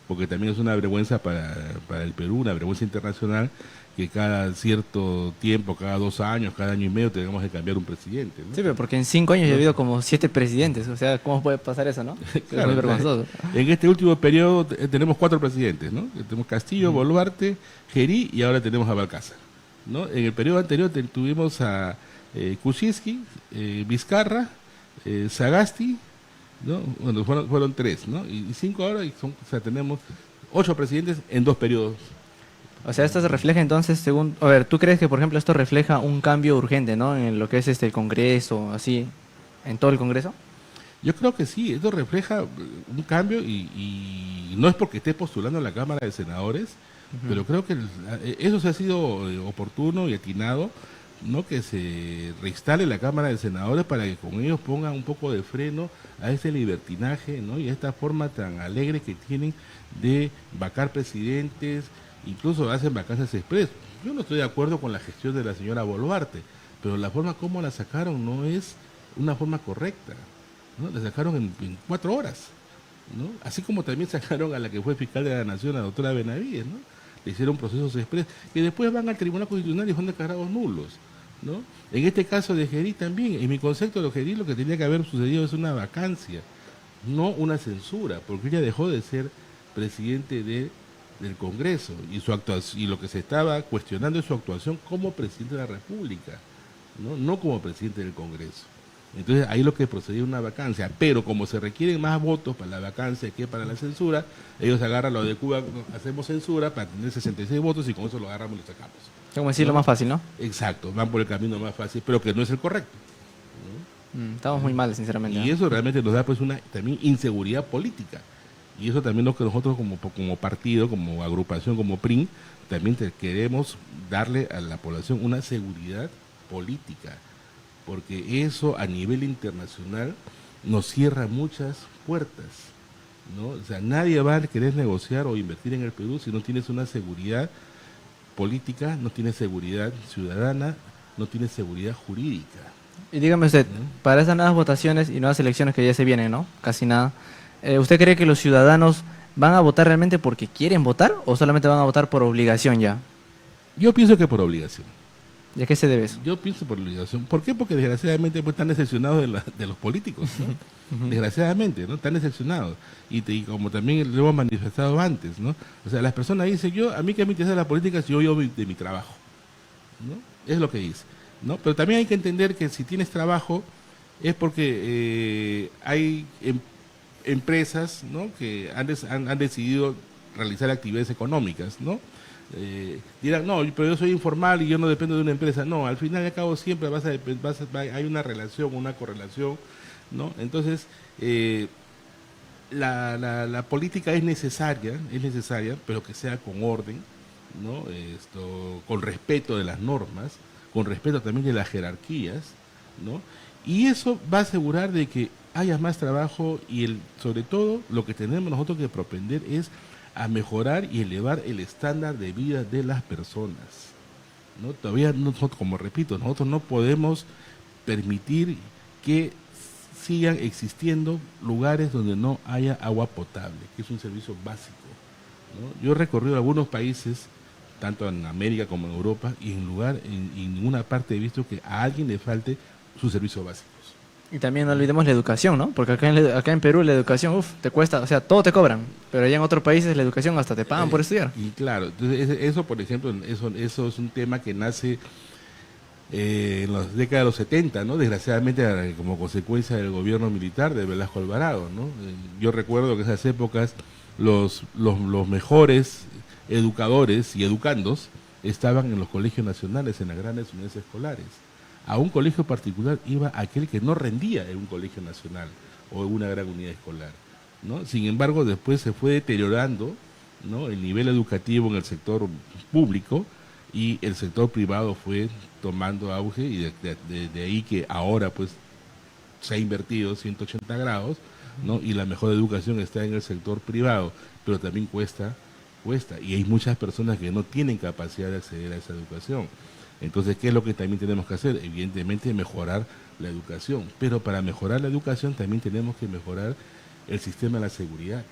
porque también es una vergüenza para el Perú, una vergüenza internacional, que cada cierto tiempo, cada 2 años, cada año y medio, tenemos que cambiar un presidente, ¿no? Sí, pero porque en 5 años ya ha habido como 7 presidentes, o sea, ¿cómo puede pasar eso, no? Claro, es muy vergonzoso. en este último periodo tenemos 4 presidentes, ¿no? Tenemos Castillo, Boluarte, Gerí y ahora tenemos a Balcázar, ¿no? En el periodo anterior tuvimos a Kuczynski, Vizcarra, Sagasti, ¿no? Bueno, fueron 3, ¿no? Y 5 ahora, o sea, tenemos 8 presidentes en 2 periodos. O sea, esto se refleja entonces según... A ver, ¿tú crees que, por ejemplo, esto refleja un cambio urgente, ¿no? En lo que es el Congreso, así, en todo el Congreso? Yo creo que sí, esto refleja un cambio y no es porque esté postulando a la Cámara de Senadores, pero creo que eso se ha sido oportuno y atinado, ¿no? Que se reinstale la Cámara de Senadores para que con ellos pongan un poco de freno a ese libertinaje, ¿no? Y a esta forma tan alegre que tienen de vacar presidentes, incluso hacen vacancias express. Yo no estoy de acuerdo con la gestión de la señora Boluarte, pero la forma como la sacaron no es una forma correcta, ¿no? La sacaron en 4 horas, ¿no? Así como también sacaron a la que fue fiscal de la Nación, la doctora Benavides, ¿no? Le hicieron procesos express que después van al Tribunal Constitucional y son declarados nulos, ¿no? En este caso de Gerí también, en mi concepto de Gerí lo que tenía que haber sucedido es una vacancia, no una censura, porque ella dejó de ser presidente del Congreso y su actuación, y lo que se estaba cuestionando es su actuación como presidente de la República, no como presidente del Congreso. Entonces ahí lo que procedía una vacancia, pero como se requieren más votos para la vacancia que para la censura, ellos agarran lo de Cuba, hacemos censura para tener 66 votos y con eso lo agarramos y lo sacamos. Como decir, lo más fácil, ¿no? Exacto, van por el camino más fácil, pero que no es el correcto, ¿no? Estamos muy mal, sinceramente. Y eso realmente nos da pues una también inseguridad política. Y eso también lo que nosotros como partido, como agrupación, como PRIN, también queremos darle a la población una seguridad política, porque eso a nivel internacional nos cierra muchas puertas, ¿no? O sea, nadie va a querer negociar o invertir en el Perú si no tienes una seguridad política, no tienes seguridad ciudadana, no tienes seguridad jurídica. Y dígame usted, ¿No? para esas nuevas votaciones y nuevas elecciones que ya se vienen, ¿no? Casi nada. ¿Usted cree que los ciudadanos van a votar realmente porque quieren votar o solamente van a votar por obligación ya? Yo pienso que por obligación. ¿Y a qué se debe eso? Yo pienso por obligación. ¿Por qué? Porque desgraciadamente pues, están decepcionados de los políticos, ¿no? Desgraciadamente, ¿no? Están decepcionados. Y como también lo hemos manifestado antes, ¿no? O sea, las personas dicen, a mí que me interesa la política si yo vivo de mi trabajo, ¿no? Es lo que dice, ¿no? Pero también hay que entender que si tienes trabajo es porque hay empresas, ¿no? Que han decidido realizar actividades económicas, ¿no? Dirán, no, pero yo soy informal y yo no dependo de una empresa. No, al final y al cabo siempre hay una relación, una correlación, ¿no? Entonces, la política es necesaria, pero que sea con orden, ¿no? Con respeto de las normas, con respeto también de las jerarquías, ¿no? Y eso va a asegurar de que haya más trabajo y sobre todo lo que tenemos nosotros que propender es a mejorar y elevar el estándar de vida de las personas, ¿no? Todavía nosotros, como repito, nosotros no podemos permitir que sigan existiendo lugares donde no haya agua potable, que es un servicio básico, ¿no? Yo he recorrido algunos países, tanto en América como en Europa, y en ninguna parte he visto que a alguien le falte sus servicios básicos. Y también no olvidemos la educación, ¿no? Porque acá en Perú la educación, te cuesta, o sea, todo te cobran, pero allá en otros países la educación hasta te pagan por estudiar. Y claro, entonces eso, por ejemplo, eso es un tema que nace en las décadas de los 70, ¿no? Desgraciadamente como consecuencia del gobierno militar de Velasco Alvarado, ¿no? Yo recuerdo que en esas épocas los mejores educadores y educandos estaban en los colegios nacionales, en las grandes unidades escolares. A un colegio particular iba aquel que no rendía en un colegio nacional o en una gran unidad escolar, ¿no? Sin embargo, después se fue deteriorando, ¿no?, el nivel educativo en el sector público, y el sector privado fue tomando auge, y de ahí que ahora pues se ha invertido 180 grados, ¿no? Y la mejor educación está en el sector privado, pero también cuesta, y hay muchas personas que no tienen capacidad de acceder a esa educación. Entonces, ¿qué es lo que también tenemos que hacer? Evidentemente, mejorar la educación, pero para mejorar la educación también tenemos que mejorar el sistema de la seguridad.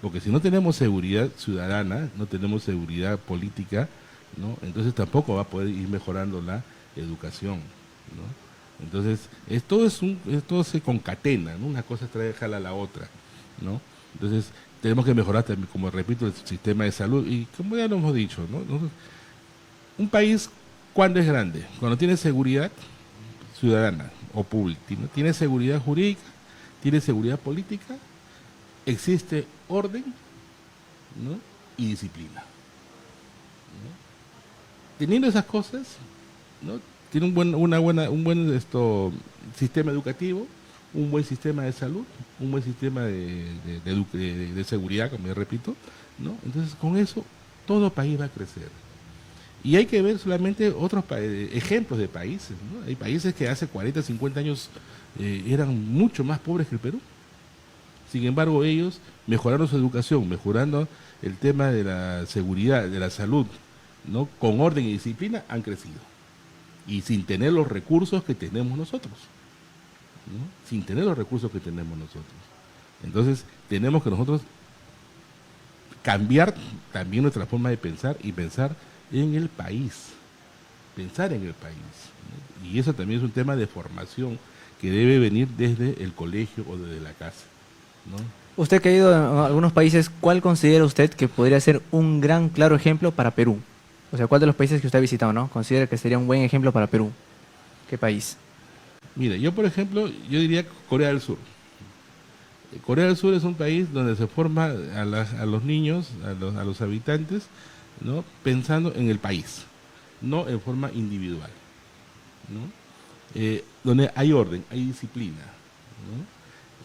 Porque si no tenemos seguridad ciudadana, no tenemos seguridad política, ¿no?, entonces tampoco va a poder ir mejorando la educación, ¿no? Entonces, todo se concatena, ¿no? Una cosa trae jala a la otra, ¿no? Entonces, tenemos que mejorar también, como repito, el sistema de salud, y como ya lo hemos dicho, ¿no? Un país, ¿cuándo es grande? Cuando tiene seguridad ciudadana o pública, ¿no? Tiene seguridad jurídica, tiene seguridad política, existe orden, ¿no?, y disciplina, ¿no? Teniendo esas cosas, ¿no?, tiene un buen sistema educativo, un buen sistema de salud, un buen sistema de seguridad, como ya repito, ¿no? Entonces, con eso, todo país va a crecer. Y hay que ver solamente otros ejemplos de países, ¿no? Hay países que hace 40, 50 años eran mucho más pobres que el Perú. Sin embargo, ellos mejoraron su educación, mejorando el tema de la seguridad, de la salud, ¿no?, con orden y disciplina, han crecido. Y sin tener los recursos que tenemos nosotros, ¿no? Sin tener los recursos que tenemos nosotros. Entonces, tenemos que nosotros cambiar también nuestra forma de pensar, y pensar en el país. Pensar en el país, ¿no? Y eso también es un tema de formación que debe venir desde el colegio o desde la casa, ¿no? Usted que ha ido a algunos países, ¿cuál considera usted que podría ser un gran, claro ejemplo para Perú? O sea, ¿cuál de los países que usted ha visitado, no, considera que sería un buen ejemplo para Perú? ¿Qué país? Mire, yo por ejemplo, yo diría Corea del Sur. Corea del Sur es un país donde se forma a los niños, a los habitantes, ¿no?, pensando en el país, no en forma individual, ¿no? Donde hay orden, hay disciplina, ¿no?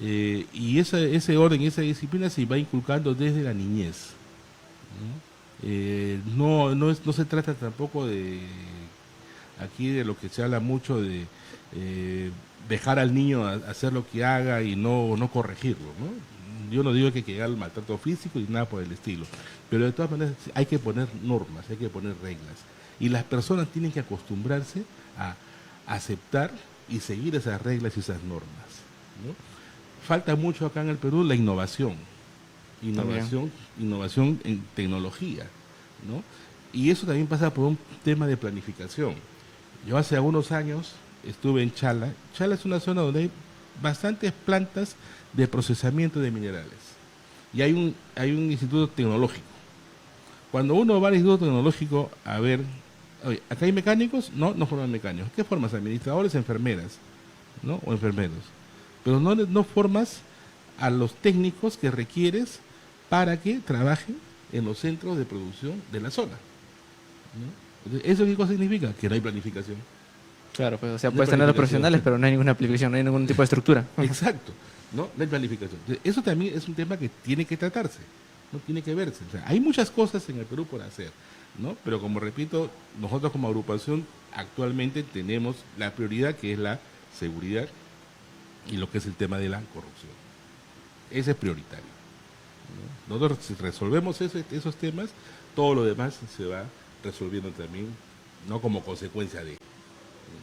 Y ese orden y esa disciplina se va inculcando desde la niñez, ¿no? No se trata tampoco aquí de lo que se habla mucho de dejar al niño hacer lo que haga y no corregirlo, ¿no? Yo no digo que hay que llegar al maltrato físico y nada por el estilo, pero de todas maneras hay que poner normas, hay que poner reglas, y las personas tienen que acostumbrarse a aceptar y seguir esas reglas y esas normas, ¿no? Falta mucho acá en el Perú la innovación en tecnología, ¿no? Y eso también pasa por un tema de planificación. Yo hace algunos años estuve en Chala. Chala es una zona donde hay bastantes plantas de procesamiento de minerales, y hay un instituto tecnológico. Cuando uno va al instituto tecnológico a ver, oye, acá hay mecánicos, no forman mecánicos. ¿Qué formas? Administradores, enfermeras, ¿no?, o enfermeros. Pero no formas a los técnicos que requieres para que trabajen en los centros de producción de la zona, ¿no? Entonces, ¿eso qué cosa significa? Que no hay planificación. Claro, pues, o sea, No hay puedes tener los planificación. profesionales, pero no hay ninguna aplicación, no hay ningún tipo de estructura. Exacto, ¿no? No hay planificación. Entonces, eso también es un tema que tiene que tratarse, no tiene que verse. O sea, hay muchas cosas en el Perú por hacer, ¿no? Pero como repito, nosotros como agrupación actualmente tenemos la prioridad, que es la seguridad y lo que es el tema de la corrupción. Ese es prioritario, ¿no? Nosotros, si resolvemos esos temas, todo lo demás se va resolviendo también, no como consecuencia de.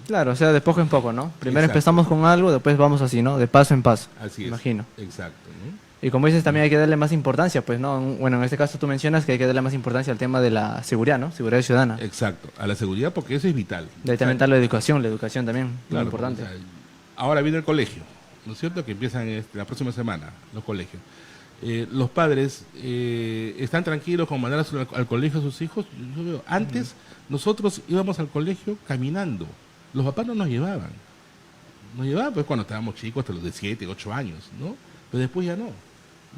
Claro, o sea, de poco en poco, ¿no? Primero Exacto. empezamos con algo, después vamos así, ¿no? De paso en paso. Así es. Imagino. Exacto, ¿no? Y como dices, también hay que darle más importancia, pues, ¿no? Bueno, en este caso tú mencionas que hay que darle más importancia al tema de la seguridad, ¿no? Seguridad ciudadana. Exacto, a la seguridad, porque eso es vital. De ahí también está la educación también, muy Claro, importante. o sea, Ahora viene el colegio, ¿no es cierto? Que empiezan la próxima semana, los colegios. Los padres están tranquilos con mandar al colegio a sus hijos. Yo veo, antes nosotros íbamos al colegio caminando, los papás no nos llevaban. Nos llevaban pues cuando estábamos chicos, hasta los de 7, 8 años, ¿no? Pero después ya no,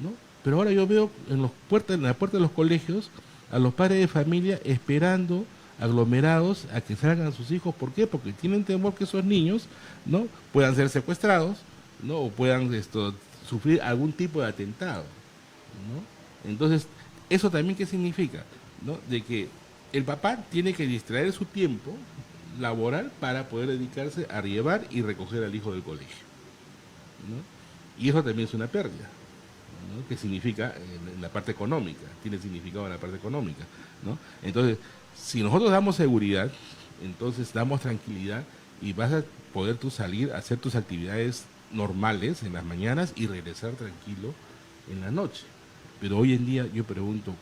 ¿no? Pero ahora yo veo en la puerta de los colegios a los padres de familia esperando aglomerados a que salgan sus hijos. ¿Por qué? Porque tienen temor que esos niños, ¿no?, puedan ser secuestrados, ¿no?, o puedan sufrir algún tipo de atentado, ¿no? Entonces, ¿eso también qué significa? ¿No? De que el papá tiene que distraer su tiempo laboral para poder dedicarse a llevar y recoger al hijo del colegio, ¿no? Y eso también es una pérdida, ¿no?, que significa en la parte económica, tiene significado en la parte económica, ¿no? Entonces, si nosotros damos seguridad, entonces damos tranquilidad y vas a poder tú salir a hacer tus actividades normales en las mañanas y regresar tranquilo en la noche. Pero hoy en día yo pregunto,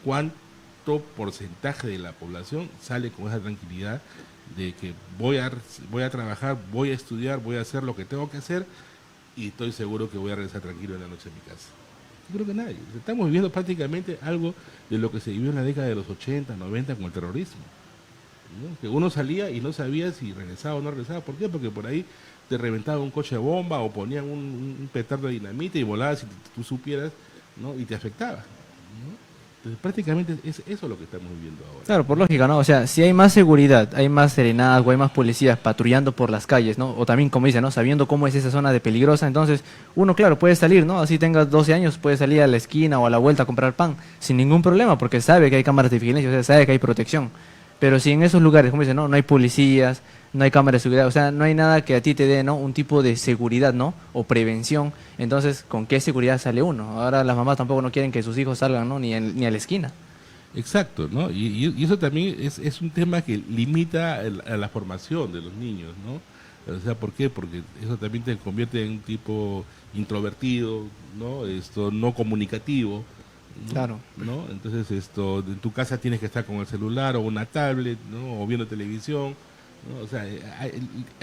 ¿cuánto porcentaje de la población sale con esa tranquilidad de que voy a trabajar, voy a estudiar, voy a hacer lo que tengo que hacer y estoy seguro que voy a regresar tranquilo en la noche a mi casa? Yo creo que nadie. Estamos viviendo prácticamente algo de lo que se vivió en la década de los 80, 90 con el terrorismo, ¿no? Que uno salía y no sabía si regresaba o no regresaba. ¿Por qué? Porque por ahí te reventaban un coche de bomba o ponían un petardo de dinamita y volabas si tú supieras, ¿no?, y te afectaba, ¿no? Entonces prácticamente es eso lo que estamos viviendo ahora. Claro, por lógica, ¿no? O sea, si hay más seguridad, hay más serenadas o hay más policías patrullando por las calles, ¿no? O también, como dicen, ¿no?, sabiendo cómo es esa zona de peligrosa, entonces uno, claro, puede salir, ¿no? Así tengas 12 años, puede salir a la esquina o a la vuelta a comprar pan sin ningún problema, porque sabe que hay cámaras de vigilancia, o sea, sabe que hay protección. Pero si en esos lugares, como dicen, ¿no?, no hay policías, no hay cámaras de seguridad, o sea, no hay nada que a ti te dé, ¿no?, un tipo de seguridad, ¿no?, o prevención, entonces, ¿con qué seguridad sale uno? Ahora las mamás tampoco no quieren que sus hijos salgan, ¿no?, ni a la esquina. Exacto, ¿no? Y eso también es un tema que limita a la formación de los niños, ¿no? O sea, ¿por qué? Porque eso también te convierte en un tipo introvertido, ¿no? No comunicativo, ¿no? Claro. ¿No? Entonces, en tu casa tienes que estar con el celular o una tablet, ¿no?, o viendo televisión, ¿no? O sea,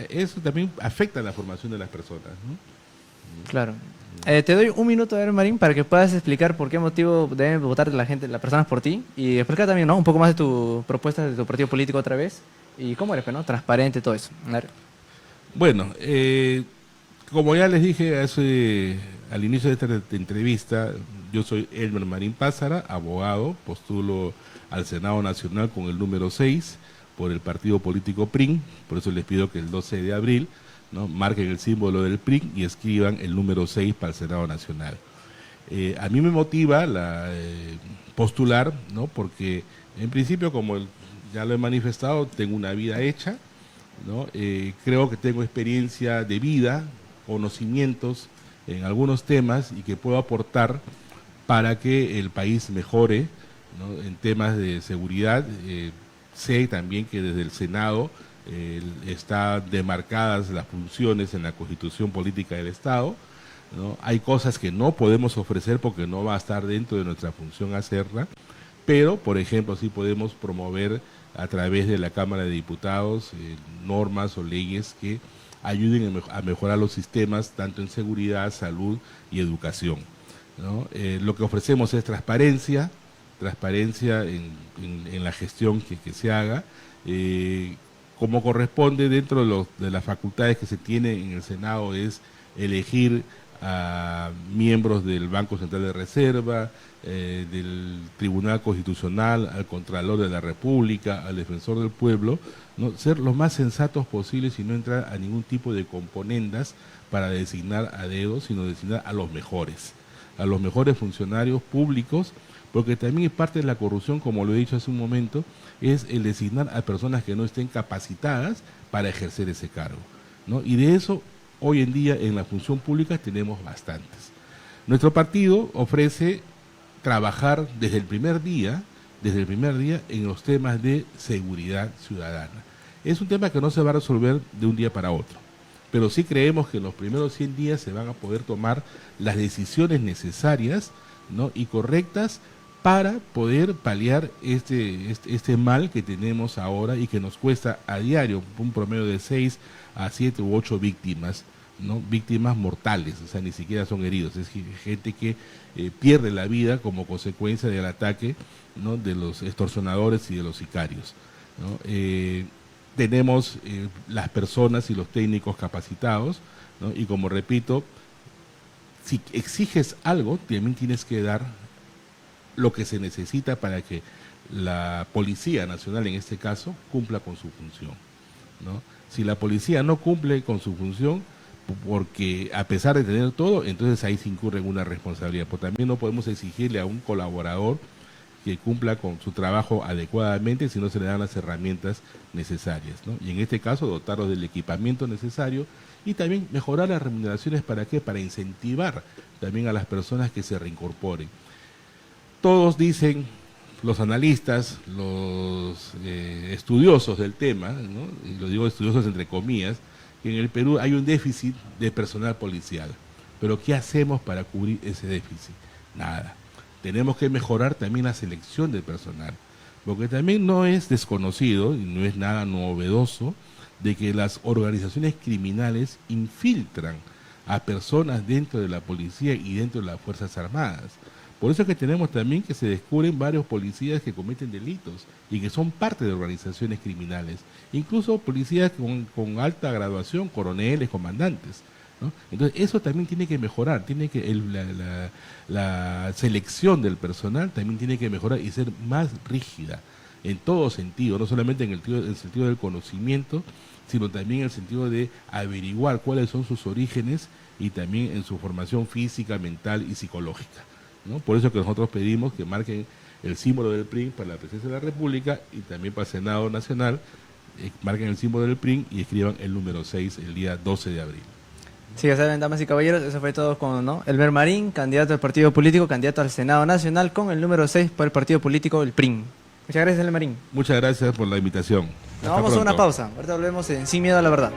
eso también afecta a la formación de las personas, ¿no? Claro. Te doy un minuto, a ver, Marín, para que puedas explicar por qué motivo deben votar la gente, las personas por ti, y explicar también, ¿no?, un poco más de tu propuesta, de tu partido político otra vez, y cómo eres, ¿no?, transparente, todo eso. A ver. Bueno, como ya les dije al inicio de esta entrevista, yo soy Elmer Marín Pázara, abogado, postulo al Senado Nacional con el número 6 por el partido político PRIN, por eso les pido que el 12 de abril, ¿no?, marquen el símbolo del PRIN y escriban el número 6 para el Senado Nacional. A mí me motiva postular, ¿no?, porque en principio, como ya lo he manifestado, tengo una vida hecha, ¿no? Creo que tengo experiencia de vida, conocimientos en algunos temas y que puedo aportar para que el país mejore, ¿no?, en temas de seguridad. Sé también que desde el Senado están demarcadas las funciones en la Constitución Política del Estado, ¿no? Hay cosas que no podemos ofrecer porque no va a estar dentro de nuestra función hacerla, pero, por ejemplo, sí podemos promover a través de la Cámara de Diputados normas o leyes que ayuden a mejorar los sistemas tanto en seguridad, salud y educación, ¿no? Lo que ofrecemos es transparencia en la gestión que se haga, como corresponde dentro de las facultades que se tiene en el Senado, es elegir a miembros del Banco Central de Reserva, del Tribunal Constitucional, al Contralor de la República, al Defensor del Pueblo, ¿no?, ser los más sensatos posibles y no entrar a ningún tipo de componendas para designar a dedo, sino designar a los mejores funcionarios públicos, porque también es parte de la corrupción, como lo he dicho hace un momento, es el designar a personas que no estén capacitadas para ejercer ese cargo, ¿no? Y de eso hoy en día en la función pública tenemos bastantes. Nuestro partido ofrece trabajar desde el primer día en los temas de seguridad ciudadana. Es un tema que no se va a resolver de un día para otro, pero sí creemos que en los primeros 100 días se van a poder tomar las decisiones necesarias, ¿no?, y correctas para poder paliar este mal que tenemos ahora y que nos cuesta a diario un promedio de 6 a 7 u 8 víctimas ¿no? Víctimas mortales, o sea, ni siquiera son heridos, es gente que pierde la vida como consecuencia del ataque, ¿no? De los extorsionadores y de los sicarios, ¿no? Tenemos las personas y los técnicos capacitados, ¿no? Y como repito, si exiges algo, también tienes que dar lo que se necesita para que la Policía Nacional, en este caso, cumpla con su función, ¿no? Si la policía no cumple con su función, porque a pesar de tener todo, entonces ahí se incurre en una responsabilidad. Pero también no podemos exigirle a un colaborador que cumpla con su trabajo adecuadamente si no se le dan las herramientas necesarias, ¿no? Y en este caso, dotarlos del equipamiento necesario y también mejorar las remuneraciones. ¿Para qué? Para incentivar también a las personas que se reincorporen. Todos dicen, los analistas, los estudiosos del tema, ¿no? Y lo digo estudiosos entre comillas, que en el Perú hay un déficit de personal policial. Pero ¿qué hacemos para cubrir ese déficit? Nada. Tenemos que mejorar también la selección del personal, porque también no es desconocido y no es nada novedoso de que las organizaciones criminales infiltran a personas dentro de la policía y dentro de las Fuerzas Armadas. Por eso es que tenemos también que se descubren varios policías que cometen delitos y que son parte de organizaciones criminales, incluso policías con alta graduación, coroneles, comandantes, ¿no? Entonces eso también tiene que mejorar, tiene que la selección del personal también tiene que mejorar y ser más rígida en todo sentido, no solamente en el sentido del conocimiento, sino también en el sentido de averiguar cuáles son sus orígenes y también en su formación física, mental y psicológica, ¿no? Por eso que nosotros pedimos que marquen el símbolo del PRIN para la Presidencia de la República y también para el Senado Nacional, marquen el símbolo del PRIN y escriban el número 6 el día 12 de abril. Sí, ya saben, damas y caballeros, eso fue todo con, ¿no? Elmer Marín, candidato al partido político, candidato al Senado Nacional, con el número 6 por el partido político, el PRIN. Muchas gracias, Elmer Marín. Muchas gracias por la invitación. Nos vamos a una pausa. Ahorita volvemos en Sin Miedo a la Verdad.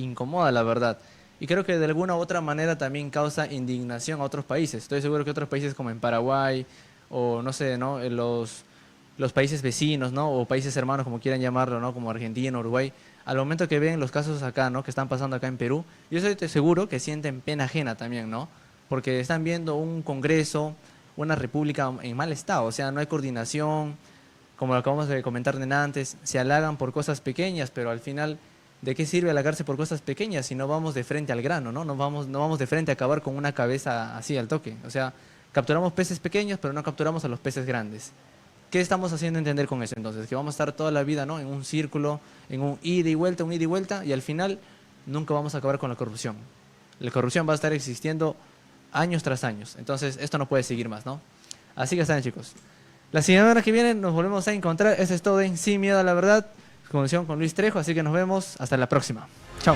incomoda, la verdad. Y creo que de alguna u otra manera también causa indignación a otros países. Estoy seguro que otros países como en Paraguay o no sé, ¿no? En los países vecinos, ¿no? O países hermanos, como quieran llamarlo, ¿no? Como Argentina, Uruguay, al momento que ven los casos acá, ¿no? Que están pasando acá en Perú, yo estoy seguro que sienten pena ajena también, ¿no? Porque están viendo un Congreso, una república en mal estado, o sea, no hay coordinación, como lo acabamos de comentar antes, se halagan por cosas pequeñas, pero al final, ¿de qué sirve halagarse por cosas pequeñas si no vamos de frente al grano, ¿no? No vamos de frente a acabar con una cabeza así al toque. O sea, capturamos peces pequeños, pero no capturamos a los peces grandes. ¿Qué estamos haciendo entender con eso entonces? Que vamos a estar toda la vida, ¿no? En un círculo, en un ida y vuelta, un ida y vuelta, y al final nunca vamos a acabar con la corrupción. La corrupción va a estar existiendo años tras años. Entonces, esto no puede seguir más, ¿no? Así que están, chicos. La semana que viene nos volvemos a encontrar. Eso es todo en Sin Miedo a la Verdad, conversación con Luis Trejo. Así que nos vemos hasta la próxima. Chao.